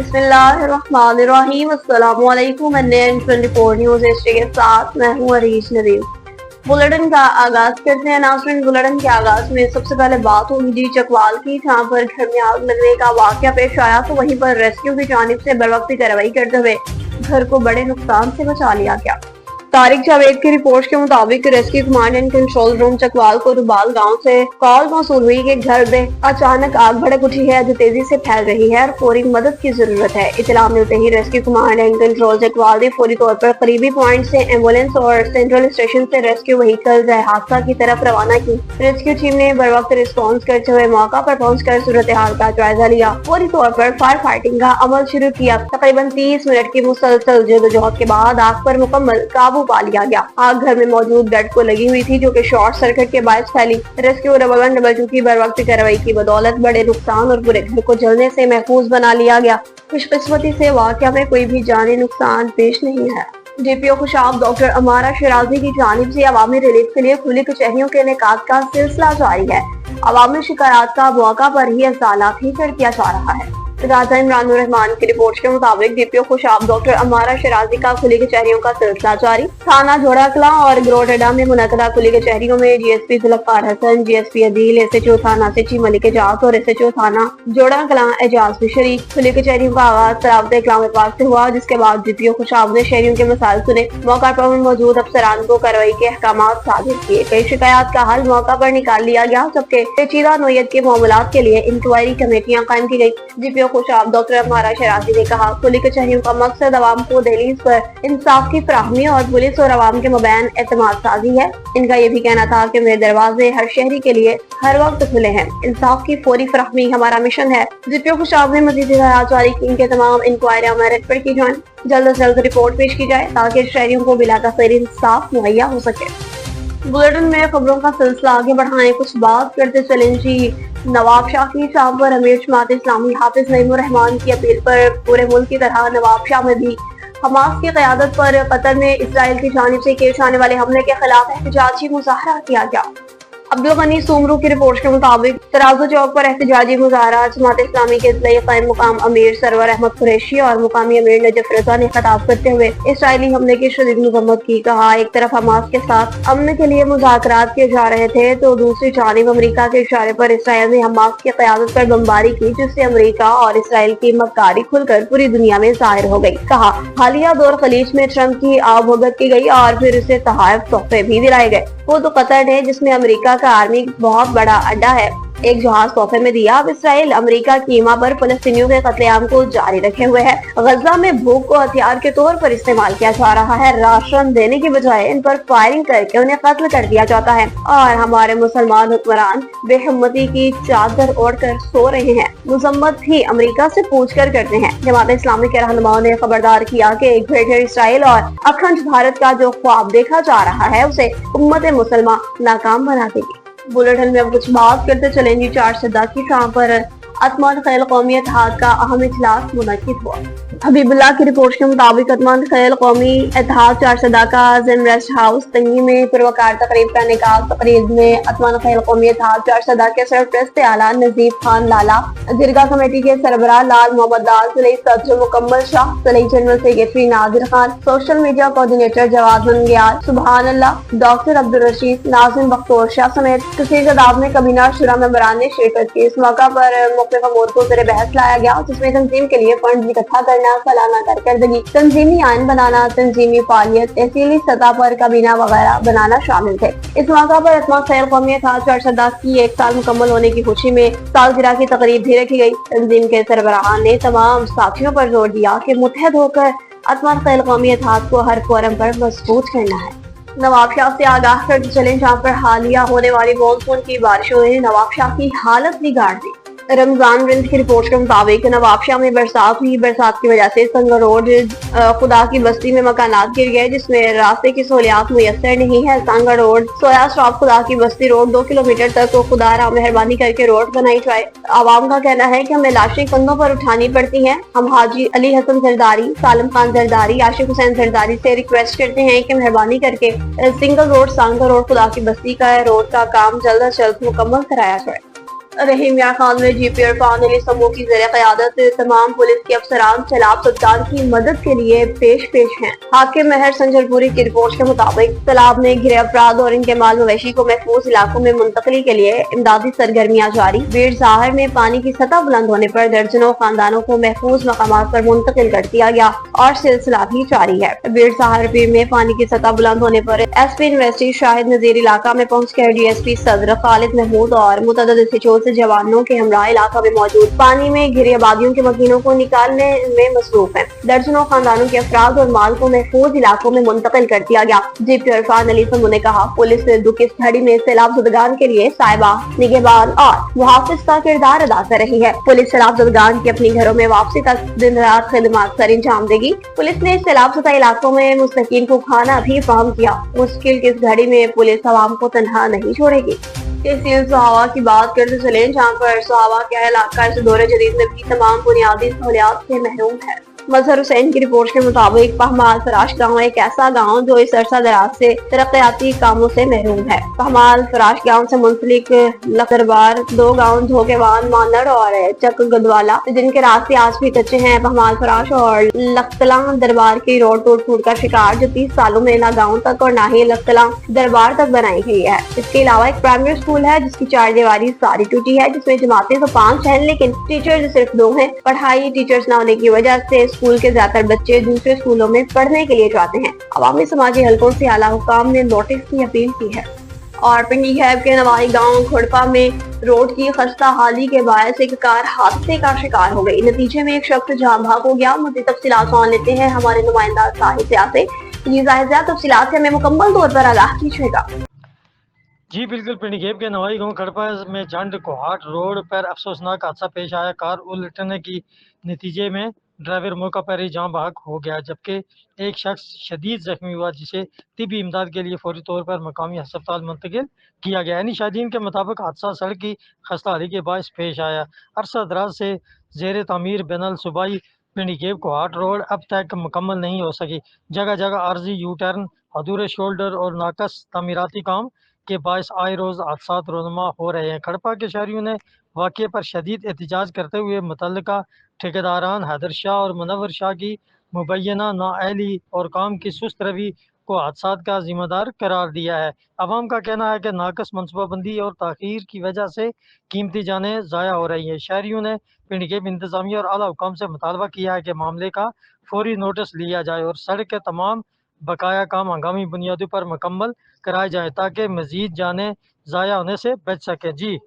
बिस्मिल्लाहिर्रहमानिर्रहीम। अस्सलामु अलैकुम। NN24 न्यूज़ हिस्ट्री के साथ मैं हूँ अरीश नदीम। बुलेटिन का आगाज करते हैं नाज़रीन। बुलेटिन के आगाज में सबसे पहले बात होगी चकवाल की, जहाँ पर घर में आग लगने का वाकया पेश आया तो वहीं पर रेस्क्यू की जानिब से बरवक्त कार्रवाई करते हुए घर को बड़े नुकसान से बचा लिया गया। तारिक जावेद की रिपोर्ट के मुताबिक rescue command and control room Chakwal को रुबाल गांव से कॉल मौसूल हुई कि घर में अचानक आग भड़क उठी है जो तेजी से फैल रही है और फौरी मदद की जरूरत है। इत्तला मिलते ही rescue command and control Chakwal ने फौरी तौर पर करीबी पॉइंट से एम्बुलेंस और सेंट्रल स्टेशन से रेस्क्यू व्हीकल हादसा की तरफ रवाना की। रेस्क्यू टीम ने बर वक्त रिस्पॉन्स करते हुए मौका पर पहुंचकर सूरत हाल का जायजा लिया। फौरी तौर पर फायर फाइटिंग का अमल शुरू किया। तकरीबन 30 मिनट की मुसलसल जदोजहद के बाद आग पर मुकम्मल काबू पा लिया गया। आग घर में मौजूद बेड को लगी हुई थी जो कि शॉर्ट सर्किट के बायस फैली। रेस्क्यू डबल की बर वक्त कार्रवाई की बदौलत बड़े नुकसान और पूरे घर को जलने से महफूज बना लिया गया। खुशकिस्मती से वाकया में कोई भी जानी नुकसान पेश नहीं है। DPO खुशाब डॉक्टर अमारा शिराजी की जानिब से अवामी रिलीफ के लिए खुली कचहरियों के इनेकाद का सिलसिला जारी है। अवामी शिकायत का मौका पर ही असालात ही कर किया जा रहा है। राजा इमरान रहमान की रिपोर्ट के मुताबिक DPO खुशाब डॉक्टर अमारा शिराजी का खुली कचहरियों का सिलसिला जारी। थाना जोड़ा कलां और ग्रोटेडा में मुनक़दा खुली कचहरियों में GSP Zulfiqar Hassan, GSP Adeel, SHO थाना सिटी मलिक एजाज और SHO थाना जोड़ा कलां एजाज भी शरीक। खुली कचहरियों का आगाज सरावते इकलाम पाक से हुआ, जिसके बाद DPO खुशाब ने शहरियों के मसाइल सुने। मौका पर मौजूद अफसरान को कार्रवाई के अहकामात सादिर किए। कई शिकायत का हल मौका पर निकाल लिया गया, जबकि पेचीदा नोयत के मामलात के लिए इंक्वायरी कमेटियां कायम की गई। DPO खुशाब डॉक्टर अमारा शिराजी ने कहा, खुली कचहरियों का मकसद अवाम को दहलीज पर इंसाफ की फराहमी और पुलिस और अवाम के मबैन एतमाद साजी है। इनका ये भी कहना था कि मेरे दरवाजे हर शहरी के लिए हर वक्त खुले हैं। इंसाफ की फौरी फराहमी हमारा मिशन है। DPO खुशाब ने मजीद हिदायत जारी की इनके तमाम इंक्वायरियां मेरिट पर की जाएं, जल्द से जल्द रिपोर्ट पेश की जाए ताकि शहरियों को बिलाताखिर इंसाफ मुहैया हो सके। बुलेटिन में खबरों का सिलसिला आगे बढ़ाएं, कुछ बात करते चलें जी। नवाब शाह की शाह पर अमीर जमात इस्लामी हाफिज नईमुर रहमान की अपील पर पूरे मुल्क की तरह नवाब शाह में भी हमास की क़यादत पर कतर में इसराइल की जानिब से किए जाने वाले हमले के खिलाफ एहतजाजी मुजाहरा किया गया। अब्दुल गनी सोमरू की रिपोर्ट के मुताबिक तराजू चौक पर एहतजाजी मुजाहरा जमात इस्लामी के क़ायम मुकाम अमीर सरवर अहमद कुरैशी और मुकामी अमीर नजफ रजा ने खिताब करते हुए इसराइली हमले की शदीद मजम्मत की। कहा, एक तरफ हमास के साथ अमन के लिए मुज़ाकरात किए जा रहे थे तो दूसरी जानिब अमरीका के इशारे पर इसराइल ने हमास की क़यादत पर बमबारी की, जिससे अमरीका और इसराइल की मक्कारी खुलकर पूरी दुनिया में जाहिर हो गई। कहा, हालिया दौर खलीज में ट्रंप की आवभगत की गई और फिर उसे तोहफे तोहफे भी दिलाए गए। वो तो कतर है जिसमें अमरीका का आर्मी बहुत बड़ा अड्डा है, एक जहाज तोहफे में दिया। अब इसराइल अमेरिका की ईमा पर फलस्तीनियों के कत्लेआम को जारी रखे हुए है। गजा में भूख को हथियार के तौर पर इस्तेमाल किया जा रहा है। राशन देने की बजाय इन पर फायरिंग करके उन्हें कत्ल कर दिया जाता है और हमारे मुसलमान हुक्मरान बेहम्मती की चादर ओढ़कर सो रहे हैं। मुजम्मत भी अमेरिका से पूछ कर करते हैं। जमात इस्लामी के रहनुमाओं ने खबरदार किया कि एक ग्रेटर इसराइल और अखंड भारत का जो ख्वाब देखा जा रहा है उसे उम्मत मुसलमान नाकाम बना देगी। बुलेटिन में अब कुछ बात करते चलेंगे। 4 सदा की शाम पर अतमान खैल कौमी इत्तेहाद का अहम इजलास मुनक्किद हुआ। हबीबुल्लाह की रिपोर्ट के मुताबिक अतमान खैल कौमी इत्तेहाद 4 सदा का जिम रेस्ट हाउस तंगी में पुरवकार तकरीब का निकाल। तकरीब में अतमान खैल कौमी इत्तेहाद 4 सदा के सरप्रस्त आला नजीब खान लाला, दीर्घा कमेटी के सरबराह लाल मोहम्मद लाल, सलीम सदर मुकम्मल Shah, Saleem general secretary Nadir Khan, social media coordinator Jawad Mangial, सुबहान अल्लाह, डॉक्टर अब्दुल रशीद, नाज़िम बख्तौर शाह समेत कसीर तादाद में कबीना शुरा मेंबरान ने शिरकत की। इस मौका पर मुख्तलिफ अमूर को ज़ेर बहस लाया गया, जिसमें तंजीम के लिए फंड इकट्ठा करना, सालाना कारकर्दगी, तंजीमी आइन बनाना, तंजीमी फालियत, तहसीली सतह पर कबीना वगैरह बनाना शामिल थे। इस मौका पर अतमान खैल कौमी इत्तेहाद 4 सदा की 1 साल मुकम्मल होने की खुशी में सालगिरह की तकरीब भी रखी गई। तंजीम के सरबराहान ने तमाम साथियों पर जोर दिया कि मुत्तहद होकर अतमान खैल कौमी इत्तेहाद को हर फोरम पर मजबूत करना है। नवाब शाह से आगाह करते चले, जहाँ पर हालिया होने वाली मानसून की बारिशों ने नवाब शाह की हालत बिगाड़ दी। रमजान रिंद की रिपोर्ट के मुताबिक नवाब शाह में बरसात हुई। बरसात की वजह से संगर रोड खुदा की बस्ती में मकानात गिर गए, जिसमें रास्ते की सहूलियात मुयसर नहीं है। संगर रोड सोया स्टॉप खुदा की बस्ती रोड 2 किलोमीटर तक को खुदा मेहरबानी करके रोड बनाई जाए। आवाम का कहना है कि हमें लाशें कंधों पर उठानी पड़ती हैं। हम हाजी अली हसन जरदारी, सालिम खान जरदारी, आशिक हुसैन जरदारी से रिक्वेस्ट करते हैं कि मेहरबानी करके सिंगल रोड सांगर रोड खुदा की बस्ती का रोड का काम जल्द से जल्द मुकम्मल कराया जाए। रहीम यार खान में जीपी इरफान अली समूह की ज़ेर क़यादत तमाम पुलिस के अफसरान सैलाब ज़दगान की मदद के लिए पेश है। हाकिम महर संजरपुरी की रिपोर्ट के मुताबिक सैलाब में घिरे अफराद और इनके माल मवेशी को महफूज इलाकों में मुंतकली के लिए इमदादी सरगर्मियाँ जारी। बीड़ ज़ाहिर में पानी की सतह बुलंद होने पर दर्जनों खानदानों को महफूज मकामात पर मुंतकिल कर दिया गया और सिलसिला भी जारी है। बीड़ ज़ाहिर में पानी की सतह बुलंद होने पर एसपी यूनिवर्सिटी शाहिद नजीर इलाका में पहुंचकर डीएसपी सदर खालिद महमूद और मुतअद्दिद से जवानों के हमरा इलाका में मौजूद पानी में घिरी आबादियों के मकीनों को निकालने में मसरूफ है। दर्जनों खानदानों के अफराद और माल को महफूज इलाकों में मुंतकिल कर दिया गया। जीपी इरफान अली समूह ने कहा, पुलिस दुख इस घड़ी में सैलाब ज़दगान के लिए साहिबा, निगहबान और मुहाफिज का किरदार अदा कर रही है। पुलिस सैलाब ज़दगान की अपनी घरों में वापसी तक दिन रात खिदमत सर अंजाम देगी। पुलिस ने सैलाब ज़दा इलाकों में मुस्तकीन को खाना भी फराहम किया। मुश्किल की इस घड़ी में पुलिस अवाम को तनहा नहीं छोड़ेगी। सुहावा की बात करते चले, जहाँ पर सुहावा का इलाका इस दौरे जदीद में भी तमाम बुनियादी सहूलियात से महरूम है। मजहर हुसैन की रिपोर्ट के मुताबिक पहमाल फराश गाँव एक ऐसा गाँव जो इस अरसा दराज से तरक्याती कामों से महरूम है। पहमाल फराश गाँव से मुंसलिक लकरबार दो गाँव धोकेवान, मानड़ और चक गदवाला जिनके रास्ते आज भी कच्चे हैं। पहमाल फराश और लखतला दरबार की रोड टूट फूट का शिकार जो 30 सालों में ना गाँव तक और ना ही लखतला दरबार तक बनाई गई है। इसके अलावा एक प्राइमरी स्कूल है जिसकी 4 दीवारी सारी टूटी है, जिसमें जमातें तो 5 हैं लेकिन टीचर्स सिर्फ 2 हैं। पढ़ाई टीचर्स न होने की वजह से स्कूल के ज्यादातर बच्चे दूसरे स्कूलों में पढ़ने के लिए जाते हैं। अवामी समाजी हलकों से आला हुकाम ने नोटिस की अपील की है। और पिंडी हैब के नवाई गांव खुड़पा में रोड की खस्ता हाली के बायस एक कार हादसे का शिकार हो गई। नतीजे में एक शख्स जान भाग हो गया। मज़ीद तफसीलात जान लेते हैं हमारे नुमाइंदा साहित्या से। तफसीलात से हमें मुकम्मल तौर पर आगाह कीजिएगा। जी बिल्कुल, पिंडी घेब के नवाई गांव खड़पा में जंड कोहाट रोड पर अफसोसनाक हादसा पेश आया। कार उलटने की नतीजे में ड्राइवर मौका पर ही जान बहक हो गया, जबकि एक शख्स शदीद जख्मी हुआ जिसे तिबी इमदाद के लिए फौरी तौर पर मकामी अस्पताल मुंतकिल किया गया। यानी शादीन के मुताबिक हादसा सड़क की खस्ता हाली के बायस पेश आया। अरसा दराज से जेर तामीर बैनल सूबाई पिंडी घेब कोहाट रोड अब तक मुकम्मल नहीं हो सकी। जगह जगह आर्जी यू टर्न, अधूरे शोल्डर और नाकस तमीराती काम के बायस आए रोज़ हादसा रोनमा हो रहे हैं। खड़पा के शहरियों ने वाक़े पर शदीद एहतजाज करते हुए मुतल्लिका ठेकेदारान हैदर शाह और मुनव्वर शाह की मुबैना नाअहली और काम की सुस्त रवि को हादसात का जिम्मेदार करार दिया है। अवाम का कहना है कि नाकस मनसूबाबंदी और ताख़ीर की वजह से कीमती जानें ज़ाया हो रही हैं। शहरियों ने पिंड घेब इंतज़ामिया और आला हुकाम से मुतालबा किया है कि मामले का फौरी नोटिस लिया जाए और सड़क के तमाम बकाया काम हंगामी बुनियादों पर मुकम्मल कराए जाएँ ताकि मज़ीद जानें ज़ाया होने से बच सकें। जी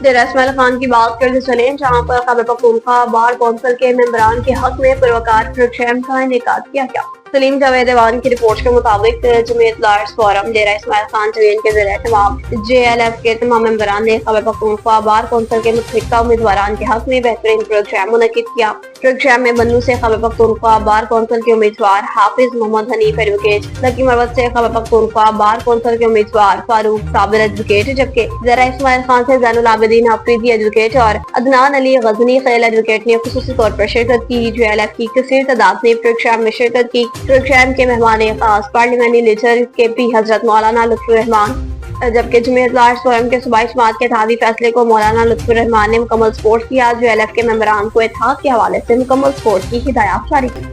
डेरा इस्माइल खान की बात करते चले, जहाँ पर खैबर पख्तूनख्वा बार कौंसिल के मेंबरान के हक में पुरवकार प्रोग्राम का इनेकाद किया गया। सलीम जावेद अवान की रिपोर्ट के मुताबिक जमीयत लायर्स फोरम डेरा इस्माइल खान जमीन के ज़रिए तमाम JLF के तमाम मेंबरान ने खैबर पख्तूनख्वा बार कौंसिल के मुतल्लिका उम्मीदवारान के हक में बेहतरीन प्रोग्राम मुनक्किद किया। प्रोग्राम में बन्नू से खैबर पख्तूनख्वा बार कौंसिल के उम्मीदवार हाफिज मोहम्मद हनीफ एडवोकेट, लकी मरवत से खैबर पख्तूनख्वा बार कौंसिल के उम्मीदवार फारूक साबिर एडवोकेट, जबकि डेरा इस्माइल खान से ज़ैनुल आबिदीन हफीजी एडवोकेट और अदनान अली गजनी खैल एडवोकेट ने खुसूसी तौर पर शिरकत की। JLF की कसीर तादाद ने प्रोग्राम में शिरकत की। प्रोग्राम के मेहमान खास पार्लियामेंट्री लीडर KP हजरत मौलाना लुत्फुर रहमान, जबकि जमीयत लायर्स फोरम के सूबाई जमात के इत्तेहादी फैसले को मौलाना लुत्फुर रहमान ने मुकम्मल सपोर्ट किया। JLF के मेंबरान को इत्तेहाद के हवाले से मुकम्मल सपोर्ट की हिदायत जारी की।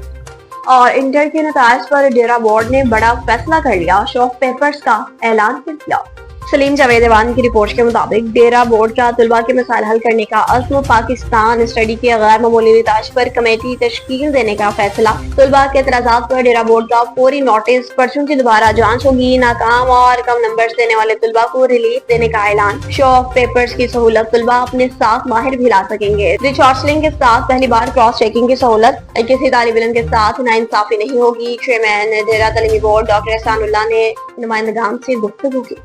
और इंटर के नताइज पर डेरा बोर्ड ने बड़ा फैसला कर लिया, शॉर्ट पेपर्स का ऐलान कर दिया। सलीम जावेद अवान की रिपोर्ट के मुताबिक डेरा बोर्ड का तलबा के मसाइल हल करने का अज़्म, पाकिस्तान स्टडी के गैर मामूली निताज पर कमेटी तश्कील देने का फैसला, तलबा के एतराज़ात पर डेरा बोर्ड का फौरी नोटिस, पर्चों की दोबारा जांच होगी, नाकाम और कम नंबर देने वाले तलबा को रिलीफ देने का ऐलान, शो ऑफ पेपर्स की सहूलत, तलबा अपने साथ माहिर भी ला सकेंगे, रिचॉर्सलिंग के साथ पहली बार क्रॉस चेकिंग की सहूलत, किसी तालिब इल्म के साथ नाइंसाफी नहीं होगी। चेयरमैन डेरा तालीमी बोर्ड डॉक्टर एहसानुल्लाह ने नुमाइंदगान से गुफ्तगू की।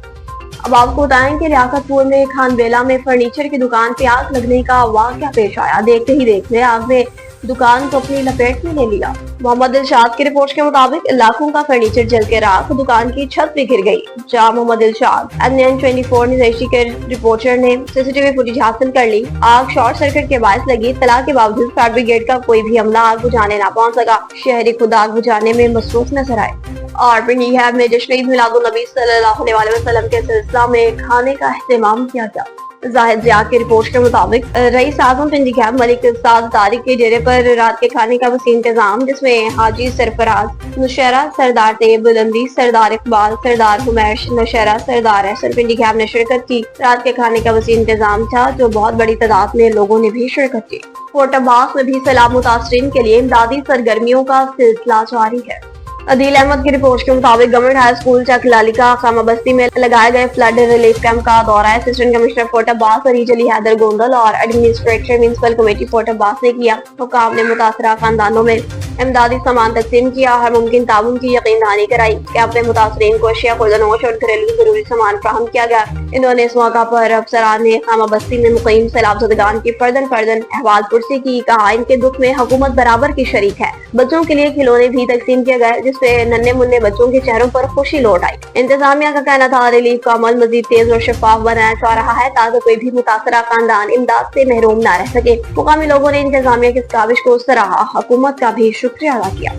अब आपको बताएं कि लियाकतपुर में खानबेला में फर्नीचर की दुकान पे आग लगने का वाकया पेश आया। देखते ही देखते आग ने दुकान को अपनी लपेट में ले लिया। मोहम्मद इरशाद की रिपोर्ट के मुताबिक लाखों का फर्नीचर जल के राख, दुकान की छत भी गिर गई। जहां मोहम्मद इरशाद NN24 न्यूज़ के रिपोर्टर ने CCTV फुटेज हासिल कर ली। आग शॉर्ट सर्किट के बायस लगी। इत्तला के बावजूद फायर ब्रिगेड का कोई भी अमला आग बुझाने ना पहुंच सका। शहरी खुद आग बुझाने में मसरूफ नजर आए। और पिंडी हैब में जश्न ईद मिलादुन नबी सल्लल्लाहु अलैहि वसल्लम के सिलसिला में खाने का एहतमाम किया गया। जाहिद जिया की रिपोर्ट के मुताबिक रईस आजम पिंडी कैंप मलिक साद तारिक के डेरे पर रात के खाने का वसी इंतजाम, जिसमें हाजी सरफराज नौशेरा, सरदार तैयब बुलंदी, सरदार इकबाल, सरदार हुमैश नौशेरा, सरदार एहसन पिंडी कैंप ने शिरकत की। रात के खाने का वसी इंतजाम था, जो बहुत बड़ी तादाद में लोगों ने भी शिरकत की। फोर्ट अब्बास में भी सैलाब मुतासरीन के लिए इमदादी सरगर्मियों का सिलसिला जारी है। अदील अहमद की रिपोर्ट के मुताबिक गवर्नमेंट हाई स्कूल चकलाली का खामा बस्ती में लगाए गए फ्लड रिलीफ कैंप का दौरा assistant commissioner Fort Abbas Areej Ali Haider Gondal और administrator municipal committee Fort Abbas ने किया। हुकाम ने मुतासरा खानदानों में इमदादी सामान तकसीम किया, हर मुमकिन ताउन की यकीन दहानी कराई। कैंप में मुतासरीन को अशिया खुर्दनोश और घरेलू जरूरी सामान फराहम किया गया। इन्होंने इस मौका पर अफसरान ने खामा बस्ती में मुकीम सैलाब ज़दगान की फर्दन फर्दन अहवाल पुरसी की। कहा, इनके दुख में हुकूमत बराबर की शरीक है। बच्चों के लिए खिलौने भी तकसीम किए गए, जिससे नन्हे मुन्ने बच्चों के चेहरों पर खुशी लौट आई। इंतजामिया का कहना था, रिलीफ का अमल मजीद तेज और शफाफ बनाया जा रहा है, ताकि कोई भी मुतासरा खानदान इमदाद से महरूम न रह सके। मुकामी लोगों ने इंतजामिया की इस काविश को सराहा, हुकूमत का भी शुक्रिया अदा किया।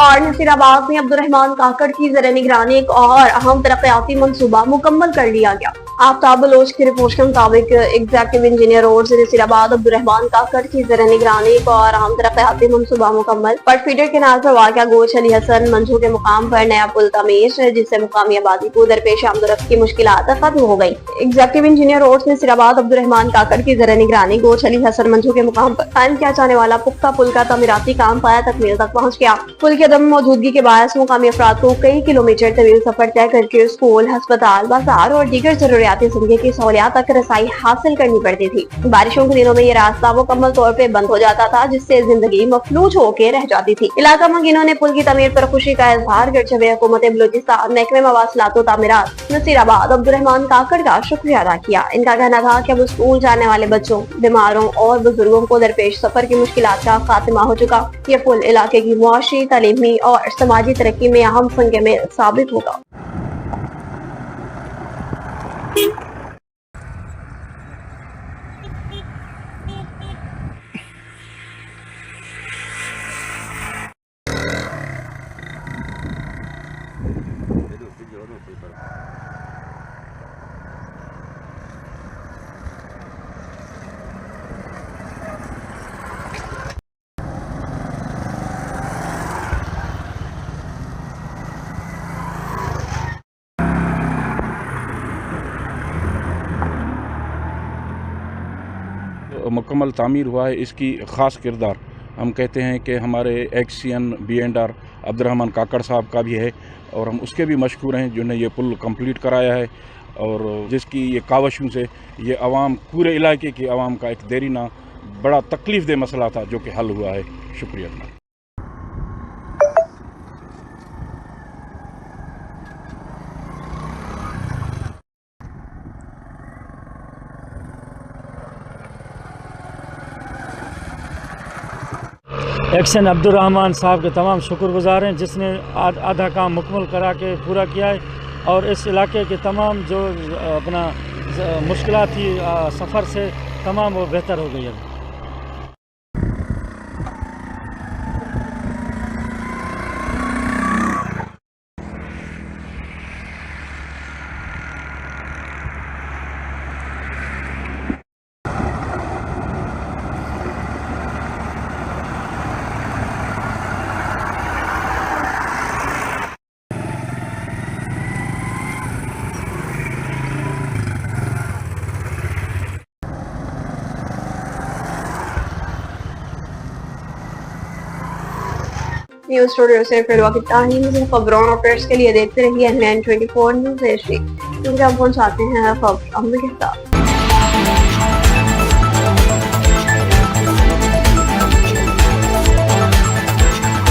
और नसीराबाद में अब्दुर्रहमान काकड़ की ज़र निगरानी एक और अहम तरक्याती मंसूबा मुकम्मल कर लिया गया। आफ्ताब बलोच की रिपोर्ट के मुताबिक executive engineer road Nasirabad Abdurrahman Kakar की ज़र निगरानी एक और अहम तरक्याती मंसूबा मुकम्मल। पट फीडर केनाल पर वाक़या गोश अली हसन मंझू के मुकाम पर नया पुल तमीर, जिससे मुकामी आबादी को दरपेश आमदोरफ्त की मुश्किलात खत्म हो गई। Executive engineer road Nasirabad Abdurrahman Kakar की ज़र निगरानी गोश अली हसन मंझू के मुकाम पर कायम किया जाने वाला पुख्ता पुल का तमीराती काम पाया तकमील तक पहुँच गया। पुल की अदम मौजूदगी के बायस मुकामी अफराद को कई किलोमीटर तवील सफर तय करके स्कूल, अस्पताल, बाजार और दीगर जरूरियाती जिंदगी की सहूलियात तक रसाई हासिल करनी पड़ती थी। बारिशों के दिनों में ये रास्ता मुकम्मल तौर पे बंद हो जाता था, जिससे जिंदगी मफलूज होकर रह जाती थी। इलाका मकीनों ने पुल की तमीर पर खुशी का इजहार करते हुकूमत बलूचिस्तान, महकमे मवासिलात तामीरात नसीराबाद अब्दुर्रहमान काकड़ का शुक्रिया अदा किया। इनका कहना था कि अब स्कूल जाने वाले बच्चों, बीमारों और बुजुर्गों को दरपेश सफर की मुश्किलात का खात्मा हो चुका। ये पुल इलाके की मुआशी, तालीमी और समाजी तरक्की में अहम संग में साबित होगा। मुकम्मल तामीर हुआ है, इसकी ख़ास किरदार हम कहते हैं कि हमारे एक्सियन B&R अब्दुर्रहमान काकड़ साहब का भी है, और हम उसके भी मशकूर हैं जिन्होंने ये पुल कंप्लीट कराया है, और जिसकी ये कावशों से ये आवाम, पूरे इलाके की आवाम का एक देरीना बड़ा तकलीफ़ दे मसला था, जो कि हल हुआ है। शुक्रिया। एक्शन अब्दुर्रहमान साहब के तमाम शुक्रगुजार हैं, जिसने आधा काम मुकम्मल करा के पूरा किया है, और इस इलाके के तमाम जो अपना मुश्किलात थी सफ़र से, तमाम वो बेहतर हो गई है। न्यूज़ स्टूडियो से फिर वक्त खबरों और अपडेट्स के लिए देखते रहिए 924 न्यूज़ एशिया, क्योंकि हम पहुंचाते हैं खबर के साथ।